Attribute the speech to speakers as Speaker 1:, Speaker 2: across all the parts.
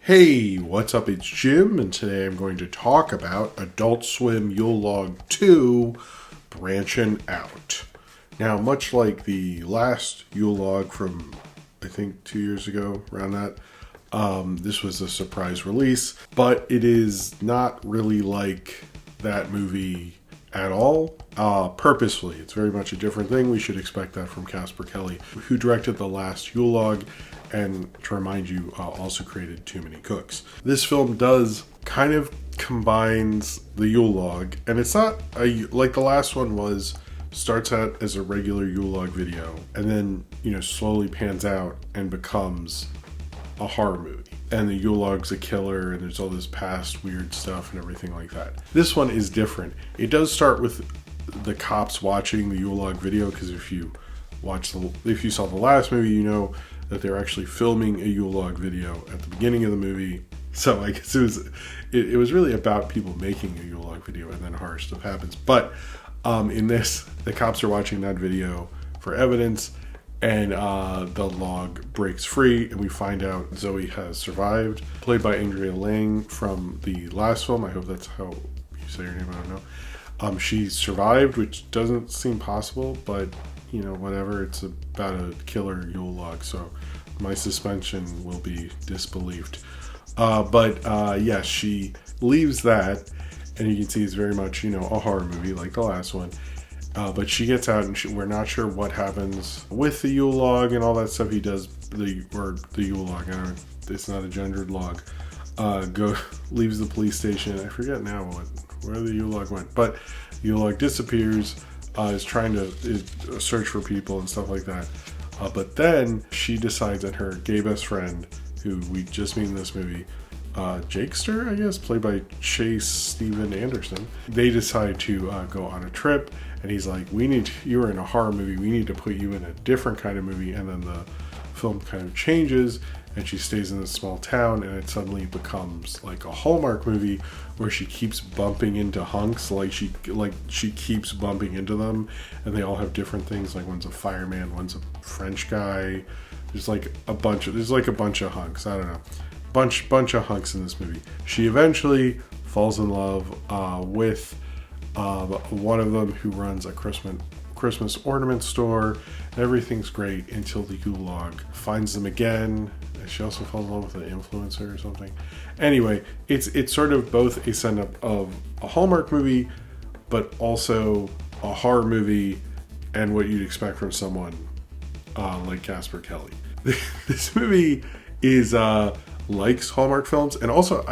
Speaker 1: Hey, what's up? It's Jim, and today I'm going to talk about Adult Swim Yule Log 2, Branchin' Out. Now, much like the last Yule Log from, I think, 2 years ago, around that, this was a surprise release, but it is not really like that movie at all, purposefully. It's very much a different thing. We should expect that from Casper Kelly, who directed the last Yule Log, and to remind you, also created Too Many Cooks. This film does kind of combines the Yule Log, and it's not like the last one was, starts out as a regular Yule Log video, and then, slowly pans out and becomes a horror movie. And the Yule Log's a killer, and there's all this past weird stuff and everything like that. This one is different. It does start with the cops watching the Yule Log video, because if you saw the last movie, you know that they're actually filming a Yule Log video at the beginning of the movie. So I guess it was really about people making a Yule Log video, and then horror stuff happens. But in this, the cops are watching that video for evidence, and the log breaks free, and we find out Zoe has survived, played by Andrea Lang from the last film. I hope that's how you say her name, I don't know. She survived, which doesn't seem possible, but whatever. It's about a killer Yule Log, so my suspension will be disbelieved. Yes, she leaves that, and you can see it's very much, a horror movie like the last one. But she gets out, and we're not sure what happens with the Yule Log and all that stuff. He does the Yule Log. It's not a gendered log. Leaves the police station. I forget now where the Yule Log went, but Yule Log disappears. Is trying to search for people and stuff like that. But then she decides that her gay best friend, who we just meet in this movie, Jakester, I guess, played by Chase Steven Anderson, they decide to go on a trip, and he's like, you were in a horror movie, we need to put you in a different kind of movie. And then the film kind of changes, and she stays in this small town, and it suddenly becomes like a Hallmark movie where she keeps bumping into hunks, like she keeps bumping into them, and they all have different things. Like one's a fireman, one's a French guy. There's like a bunch of hunks. I don't know, bunch of hunks in this movie. She eventually falls in love with one of them, who runs a Christmas ornament store. Everything's great until the Yule Log finds them again. She also falls in love with an influencer or something. Anyway, it's sort of both a send-up of a Hallmark movie, but also a horror movie, and what you'd expect from someone like Casper Kelly. This movie is likes Hallmark films, and also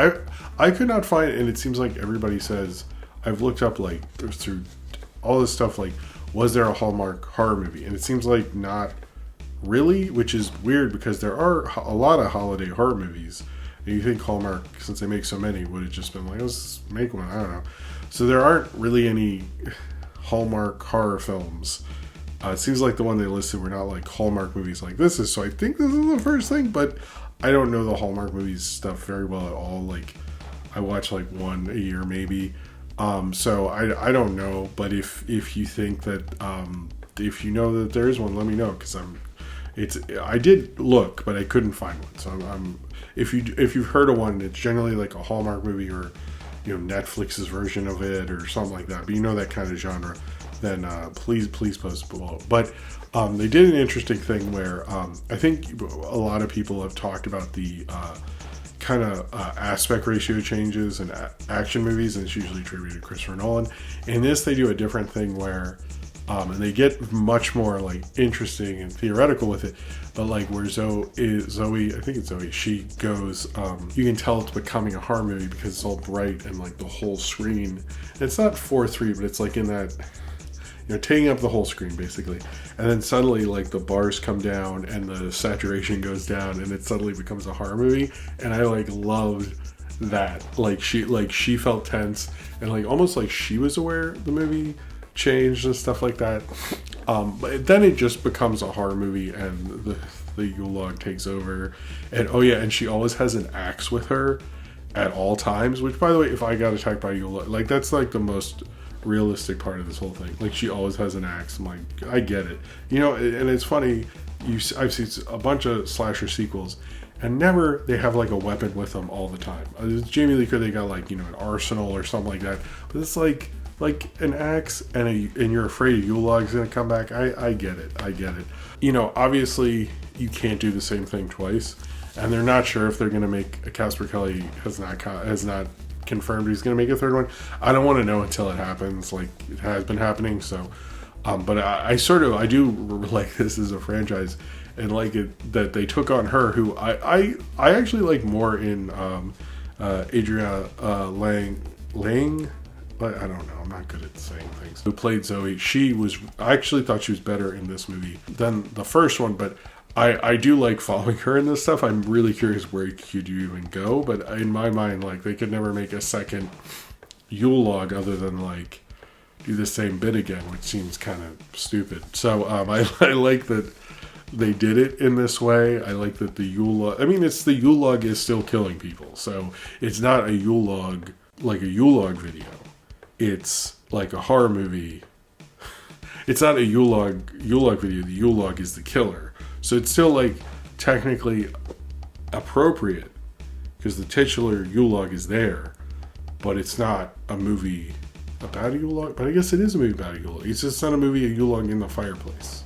Speaker 1: I could not find, and it seems like everybody says, I've looked up through all this stuff, was there a Hallmark horror movie? And it seems like not really, which is weird, because there are a lot of holiday horror movies. And you think Hallmark, since they make so many, would have just been like, let's make one. I don't know. So there aren't really any Hallmark horror films. It seems like the one they listed were not like Hallmark movies like this is. So I think this is the first thing, but I don't know the Hallmark movies stuff very well at all. I watch one a year maybe. So I don't know, but if you think that, if you know that there is one, let me know, because I did look, but I couldn't find one. So if you've heard of one, it's generally like a Hallmark movie, or Netflix's version of it or something like that. But that kind of genre, then please post below. But they did an interesting thing where I think a lot of people have talked about the kind of aspect ratio changes in action movies, and it's usually attributed to Christopher Nolan. In this, they do a different thing where, and they get much more interesting and theoretical with it, but where Zoe, I think it's Zoe, she goes, you can tell it's becoming a horror movie because it's all bright, and the whole screen, it's not 4:3, but it's in that, taking up the whole screen basically. And then suddenly the bars come down and the saturation goes down, and it suddenly becomes a horror movie. And I loved that. She felt tense, and almost she was aware the movie changed and stuff like that. But then it just becomes a horror movie, and the Yule Log takes over. And and she always has an axe with her at all times, which, by the way, if I got attacked by a Yule Log, that's the most realistic part of this whole thing. She always has an axe. I'm I get it. And it's funny, I've seen a bunch of slasher sequels, and never they have like a weapon with them all the time. Jamie Lee Curtis, they got like, an arsenal or something like that, but it's like an axe, and you're afraid a Yule log's gonna come back. I get it. Obviously you can't do the same thing twice, and they're not sure if they're gonna make. Casper Kelly has not confirmed he's gonna make a third one. I don't want to know until it happens. Like, it has been happening, so. But I do like this as a franchise, and like it that they took on her, who I actually like more in Adria Lang. But I don't know. I'm not good at saying things. Who played Zoe? I actually thought she was better in this movie than the first one, but I do like following her in this stuff. I'm really curious where could you even go, but in my mind, like, they could never make a second Yule log other than like do the same bit again, which seems kind of stupid. So I like that they did it in this way. I like that the Yule log, the Yule log is still killing people, so it's not a Yule log like a Yule log video. It's like a horror movie. It's not a Yule log video. The Yule log is the killer. So it's still like technically appropriate because the titular Yule log is there, but it's not a movie about a Yule log. But I guess it is a movie about a Yule log. It's just not a movie, a Yule log in the fireplace.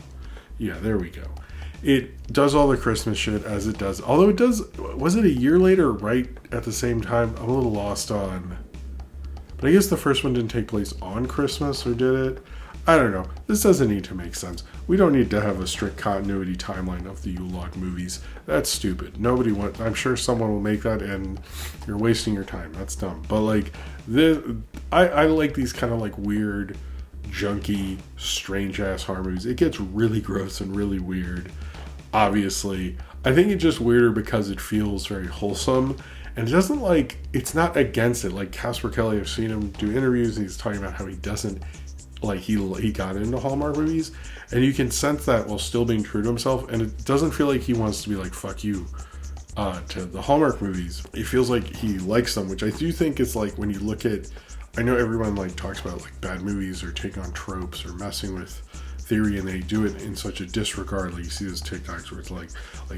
Speaker 1: Yeah, there we go. It does all the Christmas shit as it does. Although it does, was it a year later, right at the same time? I'm a little lost on. But I guess the first one didn't take place on Christmas, or did it? I don't know. This doesn't need to make sense. We don't need to have a strict continuity timeline of the Yule log movies. That's stupid. I'm sure someone will make that, and you're wasting your time. That's dumb. But like, I like these kind of like weird, junky, strange ass horror movies. It gets really gross and really weird. Obviously, I think it's just weirder because it feels very wholesome. And it doesn't like, it's not against it. Like Casper Kelly, I've seen him do interviews, and he's talking about how he doesn't, like, he got into Hallmark movies, and you can sense that while still being true to himself, and it doesn't feel like he wants to be like, fuck you, to the Hallmark movies. It feels like he likes them, which I do think is like, when you look at, I know everyone like talks about like bad movies or take on tropes or messing with theory, and they do it in such a disregard. Like, you see those TikToks where it's like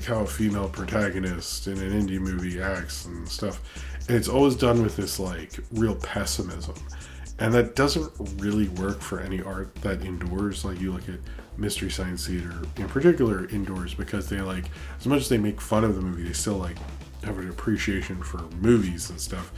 Speaker 1: how a female protagonist in an indie movie acts and stuff, and it's always done with this like real pessimism, and that doesn't really work for any art that endures. Like, you look at Mystery Science Theater in particular endures because they, like, as much as they make fun of the movie, they still like have an appreciation for movies and stuff,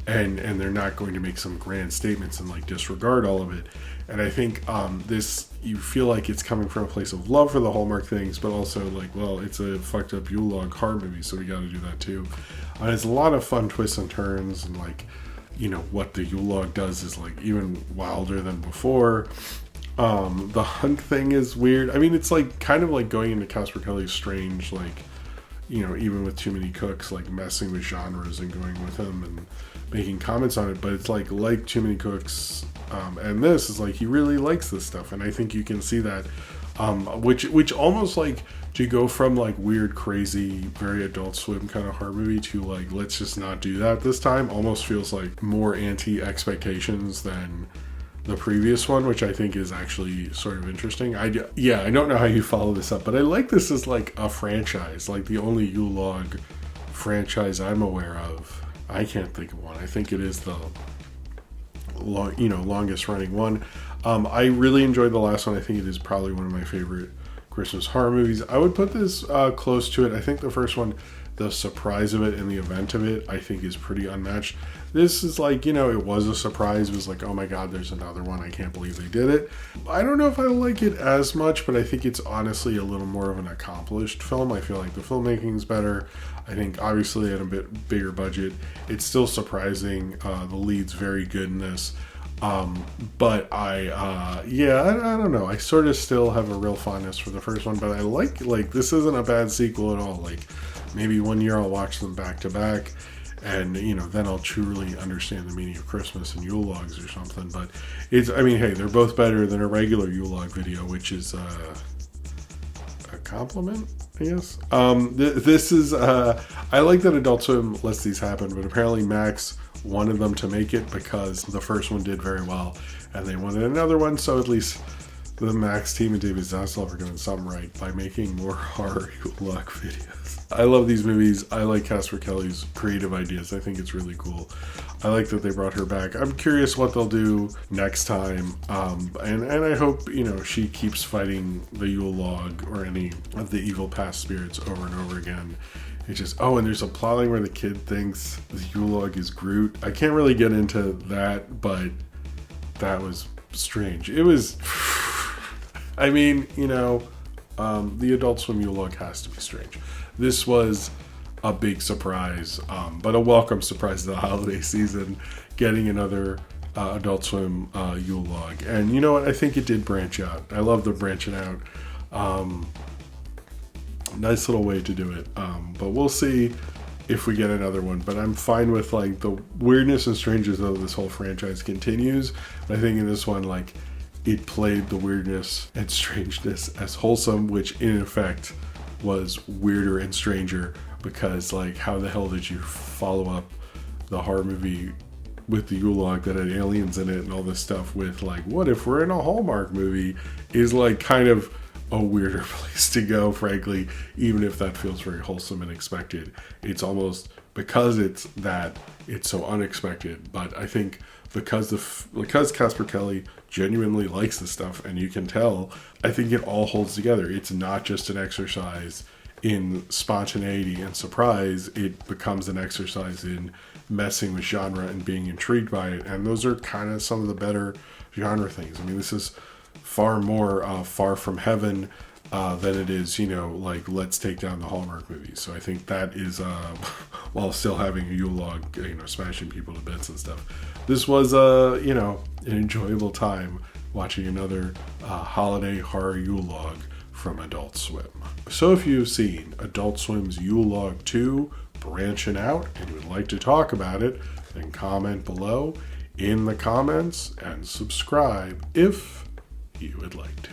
Speaker 1: and they're not going to make some grand statements and like disregard all of it. And I think this, you feel like it's coming from a place of love for the Hallmark things, but also like, well, it's a fucked up Yule log horror movie, so we got to do that too. It's a lot of fun twists and turns, and like, what the Yule log does is like even wilder than before. The hunt thing is weird. It's like kind of like going into Casper Kelly's strange, like, even with Too Many Cooks, like messing with genres and going with him and making comments on it. But it's like Too Many Cooks, and this is like, he really likes this stuff, and I think you can see that, which almost like, to go from like weird, crazy, very Adult Swim kind of horror movie to like, let's just not do that this time, almost feels like more anti-expectations than the previous one, which I think is actually sort of interesting. I don't know how you follow this up, but I like this as like a franchise, like the only Yule log franchise I'm aware of. I can't think of one. I think it is the longest running one. I really enjoyed the last one. I think it is probably one of my favorite Christmas horror movies. I would put this close to it. I think the first one, the surprise of it and the event of it, I think is pretty unmatched. This is like, it was a surprise. It was like, oh my god, there's another one. I can't believe they did it. I don't know if I like it as much, but I think it's honestly a little more of an accomplished film. I feel like the filmmaking is better. I think obviously at a bit bigger budget, it's still surprising. The lead's very good in this. But I don't know. I sort of still have a real fondness for the first one, but I like this isn't a bad sequel at all. Like, maybe one year I'll watch them back to back, and then I'll truly understand the meaning of Christmas and Yule logs or something. But it's, hey, they're both better than a regular Yule log video, which is a compliment, I guess. This is I like that Adult Swim lets these happen, but apparently Max wanted them to make it because the first one did very well and they wanted another one, so at least The Max team and David Zaslav are doing something right by making more horror Yule Log videos. I love these movies. I like Casper Kelly's creative ideas. I think it's really cool. I like that they brought her back. I'm curious what they'll do next time. And I hope, she keeps fighting the Yule Log or any of the evil past spirits over and over again. It's just, and there's a plotline where the kid thinks the Yule Log is Groot. I can't really get into that, but that was strange. It was... I mean, the Adult Swim Yule Log has to be strange. This was a big surprise, but a welcome surprise to the holiday season, getting another Adult Swim Yule Log. And you know what? I think it did branch out. I love the branching out. Nice little way to do it. But we'll see if we get another one. But I'm fine with the weirdness and strangeness of this whole franchise continues. But I think in this one, it played the weirdness and strangeness as wholesome, which in effect was weirder and stranger because how the hell did you follow up the horror movie with the Yule Log that had aliens in it and all this stuff with what if we're in a Hallmark movie is kind of a weirder place to go, frankly, even if that feels very wholesome and expected. It's almost because it's so unexpected, but I think because Casper Kelly genuinely likes this stuff, and you can tell, I think it all holds together. It's not just an exercise in spontaneity and surprise. It becomes an exercise in messing with genre and being intrigued by it, and those are kind of some of the better genre things. I mean, this is far more far from heaven than it is, let's take down the Hallmark movies. So I think that is, while still having a Yule Log, smashing people to bits and stuff. This was, an enjoyable time watching another holiday horror Yule Log from Adult Swim. So if you've seen Adult Swim's Yule Log 2, Branchin' Out, and you would like to talk about it, then comment below in the comments and subscribe if you would like to.